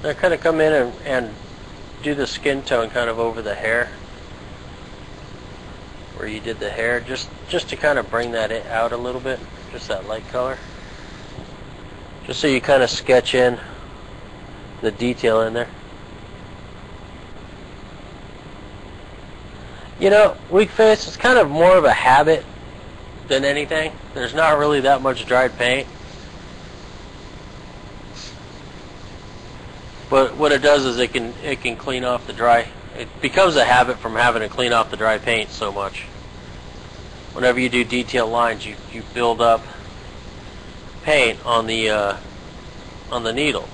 Now kind of come in and do the skin tone kind of over the hair where you did the hair, just to kind of bring that out a little bit, just that light color, just so you kind of sketch in the detail in there. You know, weak face is kind of more of a habit than anything. There's not really that much dried paint. But what it does is it can clean off the dry. It becomes a habit from having to clean off the dry paint so much. Whenever you do detail lines, you build up paint on the needle.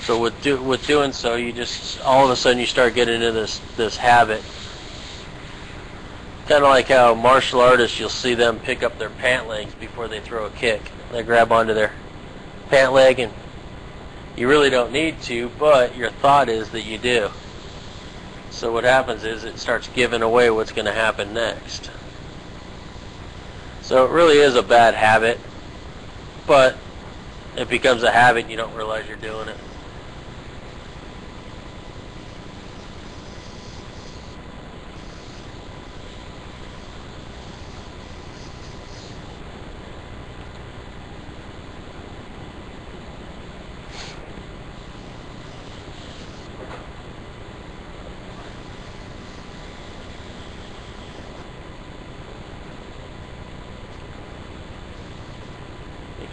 So with doing so, you just all of a sudden you start getting into this habit. Kind of like how martial artists, you'll see them pick up their pant legs before they throw a kick. They grab onto their pant leg, and you really don't need to, but your thought is that you do. So what happens is it starts giving away what's going to happen next. So it really is a bad habit, but it becomes a habit and you don't realize you're doing it.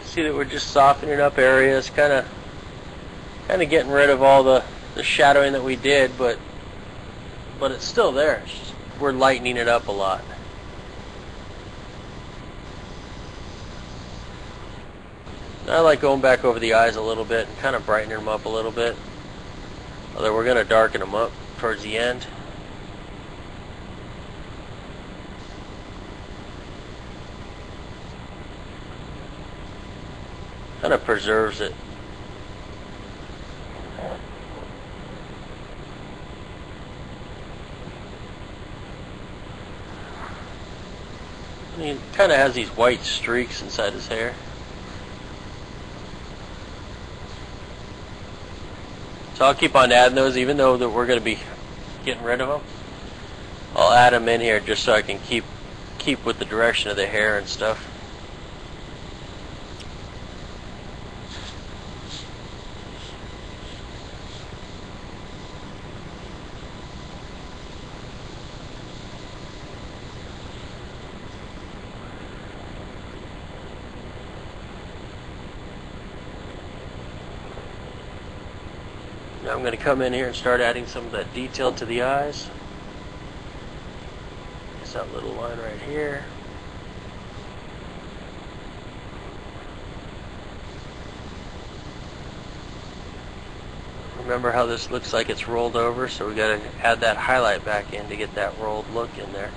See that we're just softening up areas, kind of getting rid of all the shadowing that we did, but it's still there. It's just, we're lightening it up a lot. I like going back over the eyes a little bit and kind of brightening them up a little bit. Although we're going to darken them up towards the end. Kind of preserves it. He kind of has these white streaks inside his hair. So I'll keep on adding those, even though that we're going to be getting rid of them. I'll add them in here just so I can keep with the direction of the hair and stuff. Now I'm going to come in here and start adding some of that detail to the eyes. Just that little line right here. Remember how this looks like it's rolled over, so we got to add that highlight back in to get that rolled look in there.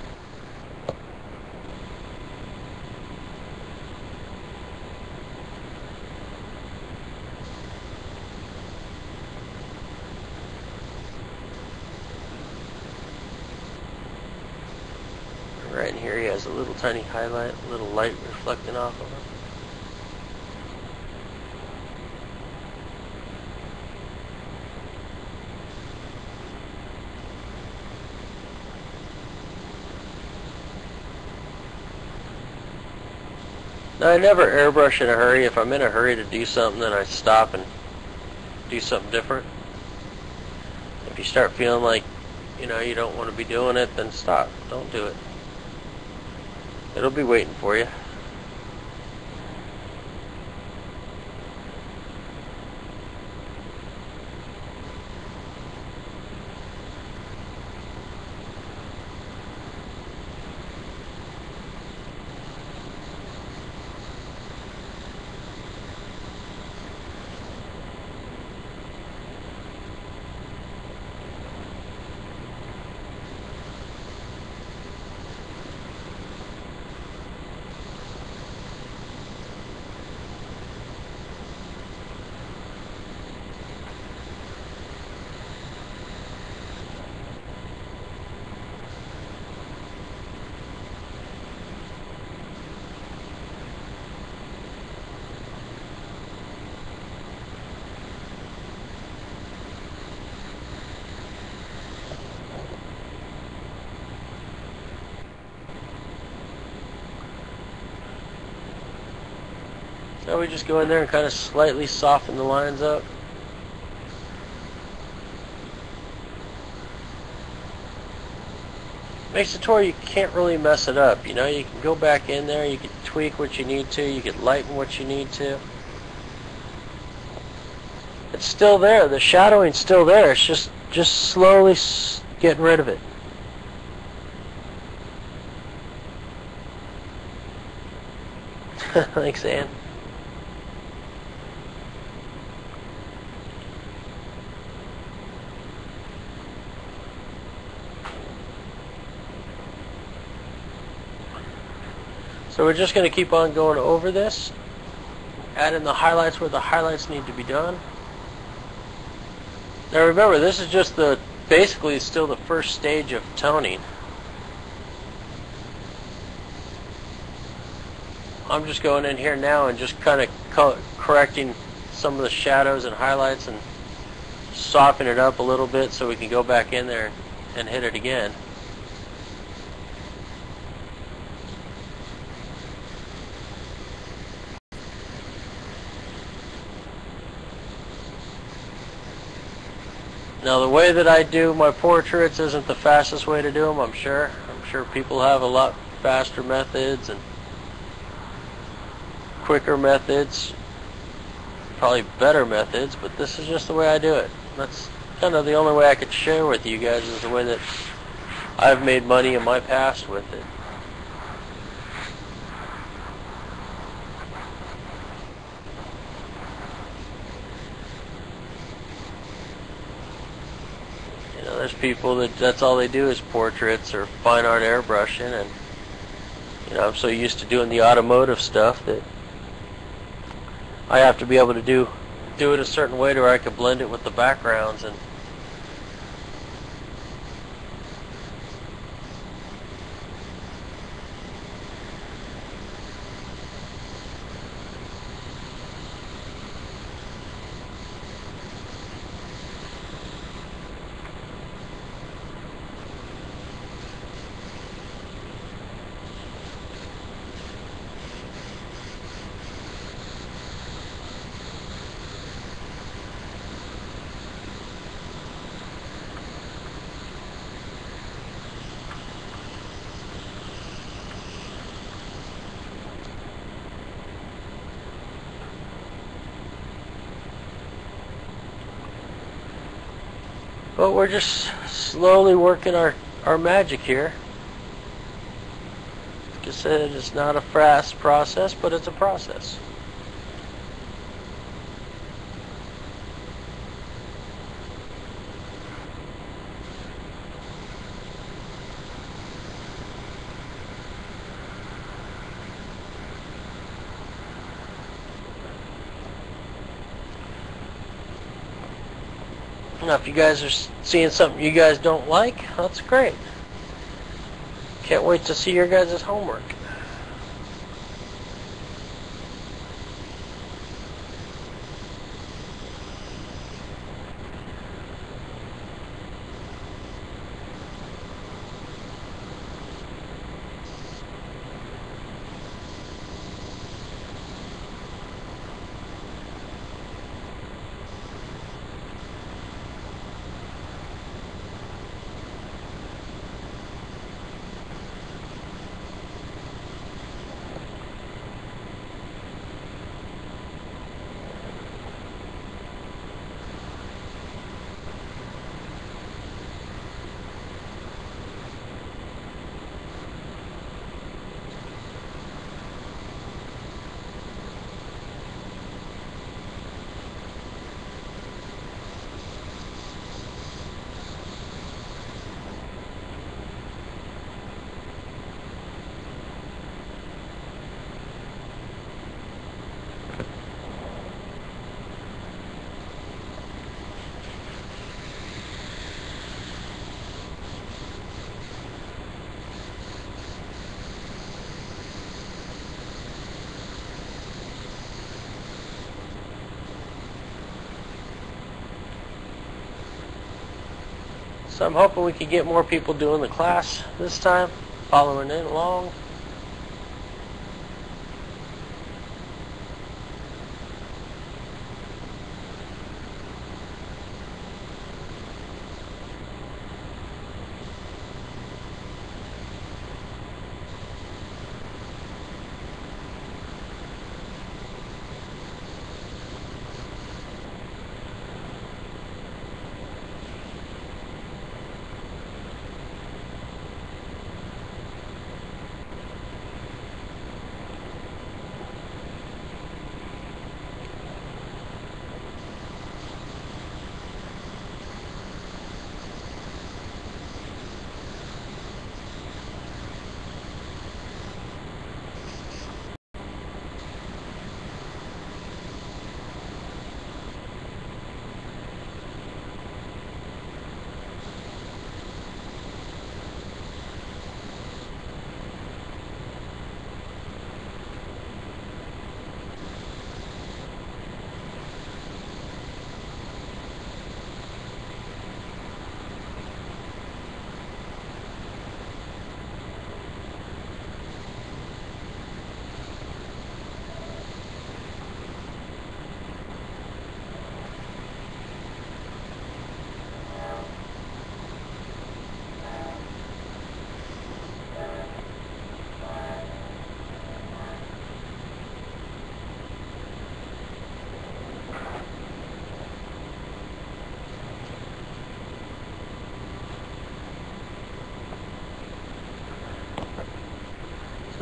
Right in here he has a little tiny highlight, a little light reflecting off of him. Now I never airbrush in a hurry. If I'm in a hurry to do something, then I stop and do something different. If you start feeling like, you know, you don't want to be doing it, then stop. Don't do it. It'll be waiting for you. So we just go in there and kind of slightly soften the lines up. Makes it to where you can't really mess it up. You know, you can go back in there, you can tweak what you need to, you can lighten what you need to. It's still there. The shadowing's still there. It's just slowly getting rid of it. Thanks, Ann. So we're just going to keep on going over this, add in the highlights where the highlights need to be done. Now remember, this is just basically still the first stage of toning. I'm just going in here now and just kind of correcting some of the shadows and highlights and soften it up a little bit so we can go back in there and hit it again. Now the way that I do my portraits isn't the fastest way to do them, I'm sure. I'm sure people have a lot faster methods and quicker methods, probably better methods, but this is just the way I do it. That's kind of the only way I could share with you guys, is the way that I've made money in my past with it. You know, there's people that's all they do is portraits or fine art airbrushing, and you know, I'm so used to doing the automotive stuff that I have to be able to do it a certain way to where I can blend it with the backgrounds. And but we're just slowly working our magic here. Like I said, it's not a fast process, but it's a process. Now, if you guys are seeing something you guys don't like, that's great. Can't wait to see your guys' homework. So I'm hoping we can get more people doing the class this time, following it along.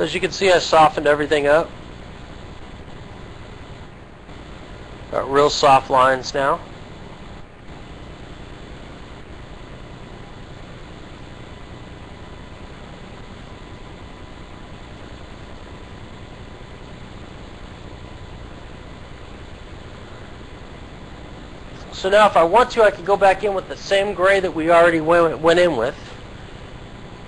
So as you can see, I softened everything up. Got real soft lines now. So now if I want to, I can go back in with the same gray that we already went in with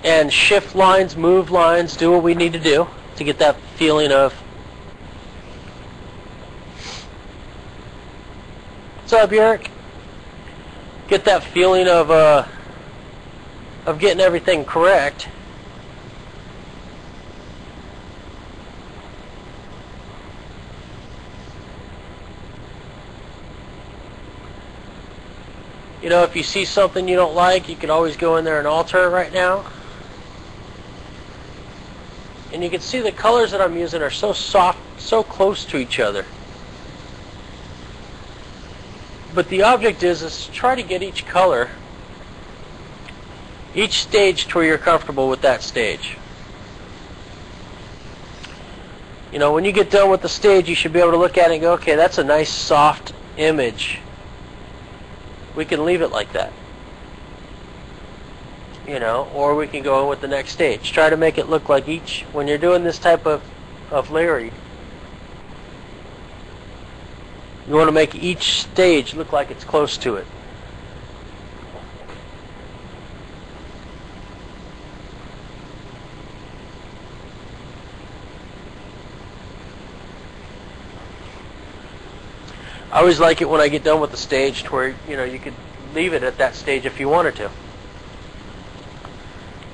and shift lines, move lines, do what we need to do to get that feeling of, what's up, Eric? Get that feeling of getting everything correct. You know, if you see something you don't like, you can always go in there and alter it right now. And you can see the colors that I'm using are so soft, so close to each other. But the object is to try to get each color, each stage to where you're comfortable with that stage. You know, when you get done with the stage, you should be able to look at it and go, okay, that's a nice soft image. We can leave it like that, you know, or we can go in with the next stage. Try to make it look like each, when you're doing this type of layering, you want to make each stage look like it's close to it. I always like it when I get done with the stage to where, you know, you could leave it at that stage if you wanted to.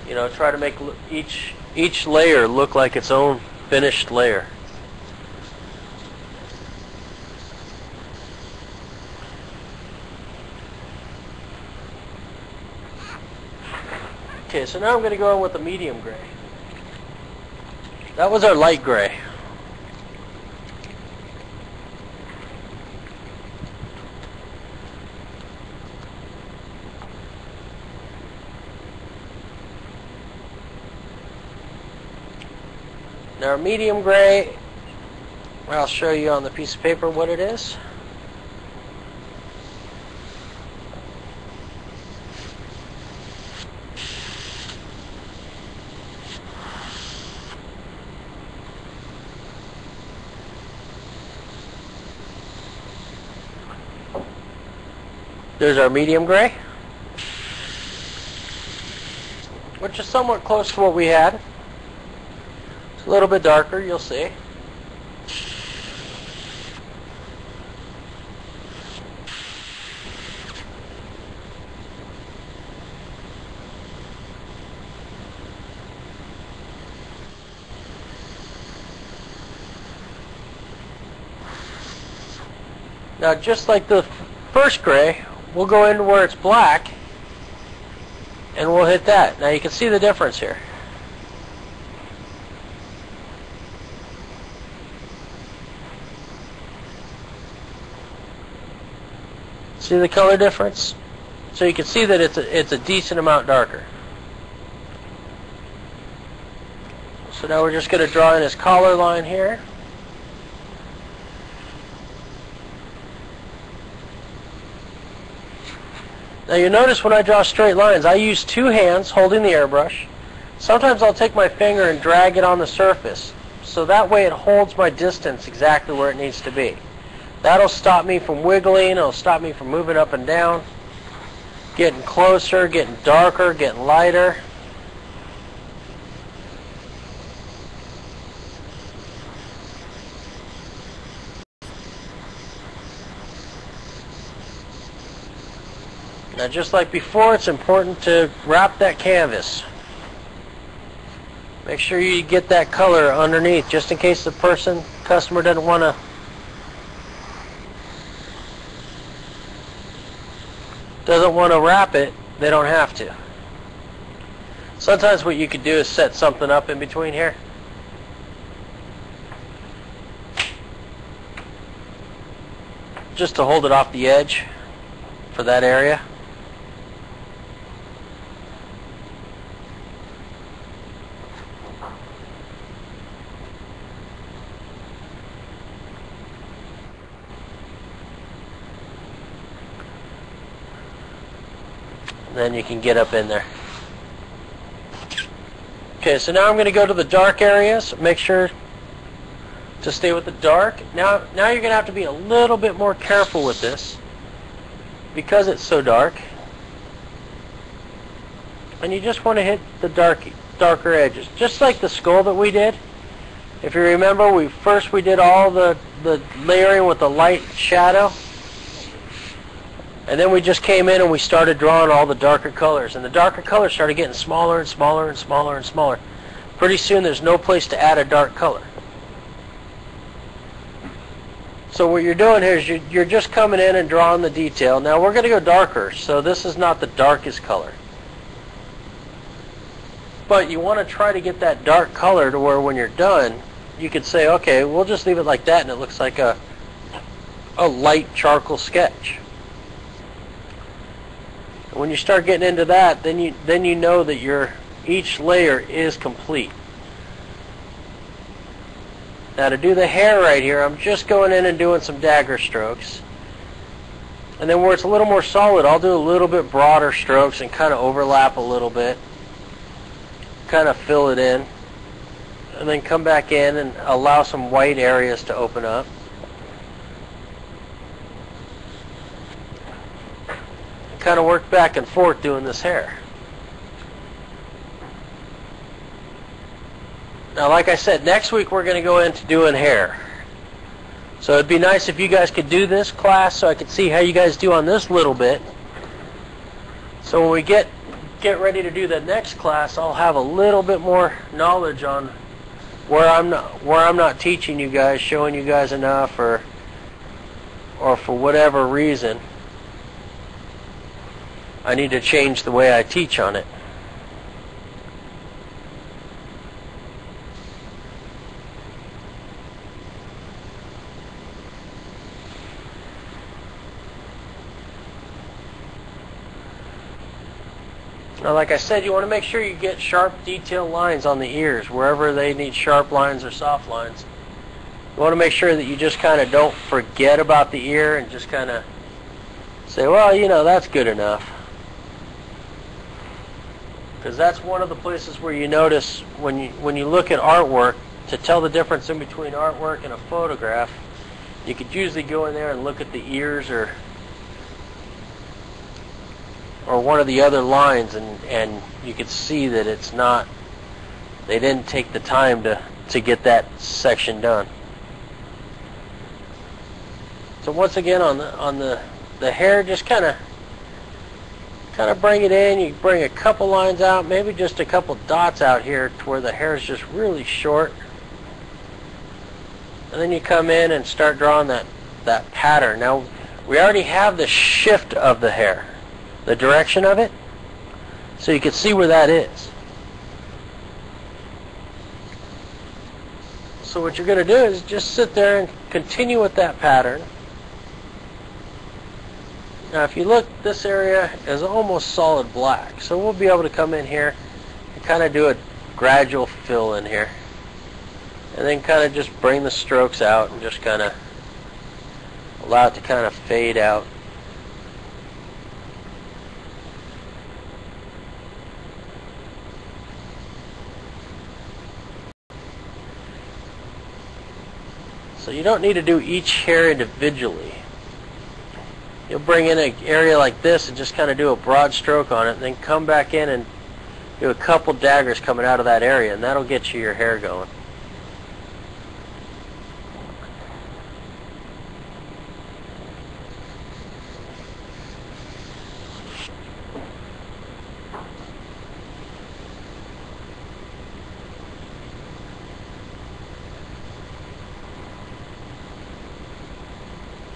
You know, try to make each layer look like its own finished layer. Okay, so now I'm going to go in with the medium gray. That was our light gray. Now our medium gray, I'll show you on the piece of paper what it is. There's our medium gray, which is somewhat close to what we had. It's a little bit darker, you'll see. Now, just like the first gray, we'll go into where it's black and we'll hit that. Now you can see the difference here. See the color difference? So you can see that it's a decent amount darker. So now we're just going to draw in his collar line here. Now you notice when I draw straight lines, I use two hands holding the airbrush. Sometimes I'll take my finger and drag it on the surface. So that way it holds my distance exactly where it needs to be. That'll stop me from wiggling, it'll stop me from moving up and down, getting closer, getting darker, getting lighter. Now just like before, it's important to wrap that canvas. Make sure you get that color underneath, just in case the customer doesn't want to wrap it, they don't have to. Sometimes what you could do is set something up in between here. Just to hold it off the edge for that area. then you can get up in there. Okay, so now I'm going to go to the dark areas. Make sure to stay with the dark. Now you're going to have to be a little bit more careful with this because it's so dark. And you just want to hit the darker edges, just like the skull that we did. If you remember, we did all the layering with the light shadow, and then we just came in and we started drawing all the darker colors, and the darker colors started getting smaller and smaller and smaller and smaller. Pretty soon there's no place to add a dark color. So what you're doing here is you're just coming in and drawing the detail. Now we're going to go darker, so this is not the darkest color. But you want to try to get that dark color to where when you're done, you could say, okay, we'll just leave it like that and it looks like a light charcoal sketch. When you start getting into that, then you know that each layer is complete. Now to do the hair right here, I'm just going in and doing some dagger strokes. And then where it's a little more solid, I'll do a little bit broader strokes and kind of overlap a little bit. Kind of fill it in. And then come back in and allow some white areas to open up. And kind of work back and forth doing this hair. Now, like I said, next week we're going to go into doing hair. So it'd be nice if you guys could do this class so I could see how you guys do on this little bit. So when we get ready to do the next class, I'll have a little bit more knowledge on where I'm not teaching you guys, showing you guys enough, or for whatever reason I need to change the way I teach on it. Now, like I said, you want to make sure you get sharp detail lines on the ears, wherever they need sharp lines or soft lines. You want to make sure that you just kind of don't forget about the ear and just kind of say, well, you know, that's good enough. Because that's one of the places where you notice when you look at artwork, to tell the difference in between artwork and a photograph, you could usually go in there and look at the ears or one of the other lines, and you could see that it's not, they didn't take the time to get that section done. So once again, on the hair, just kind of bring it in. You bring a couple lines out, maybe just a couple dots out here to where the hair is just really short, and then you come in and start drawing that pattern. Now we already have the shift of the hair, the direction of it, so you can see where that is. So what you're going to do is just sit there and continue with that pattern. Now if you look, this area is almost solid black, so we'll be able to come in here and kind of do a gradual fill in here, and then kind of just bring the strokes out and just kind of allow it to kind of fade out. So you don't need to do each hair individually. You'll bring in an area like this and just kind of do a broad stroke on it, and then come back in and do a couple daggers coming out of that area, and that'll get you your hair going.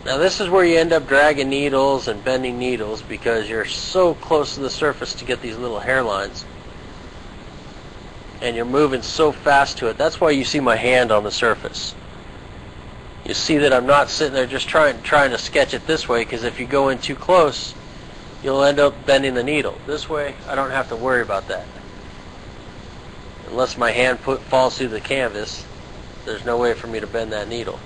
Now this is where you end up dragging needles and bending needles because you're so close to the surface to get these little hairlines. And you're moving so fast to it. That's why you see my hand on the surface. You see that I'm not sitting there just trying to sketch it this way, because if you go in too close, you'll end up bending the needle. This way, I don't have to worry about that. Unless my hand falls through the canvas, there's no way for me to bend that needle.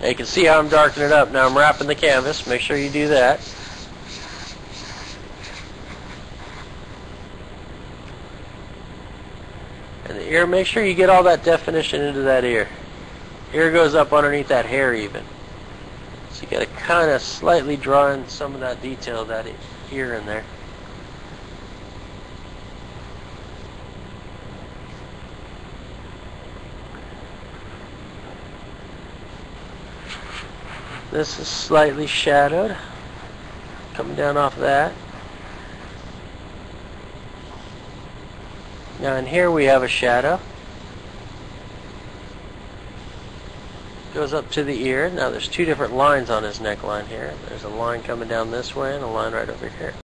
Now you can see how I'm darkening it up. Now I'm wrapping the canvas. Make sure you do that. And the ear, make sure you get all that definition into that ear. Ear goes up underneath that hair even. So you got to kind of slightly draw in some of that detail of that ear in there. This is slightly shadowed, coming down off that. Now in here we have a shadow. Goes up to the ear. Now there's two different lines on his neckline here. There's a line coming down this way and a line right over here.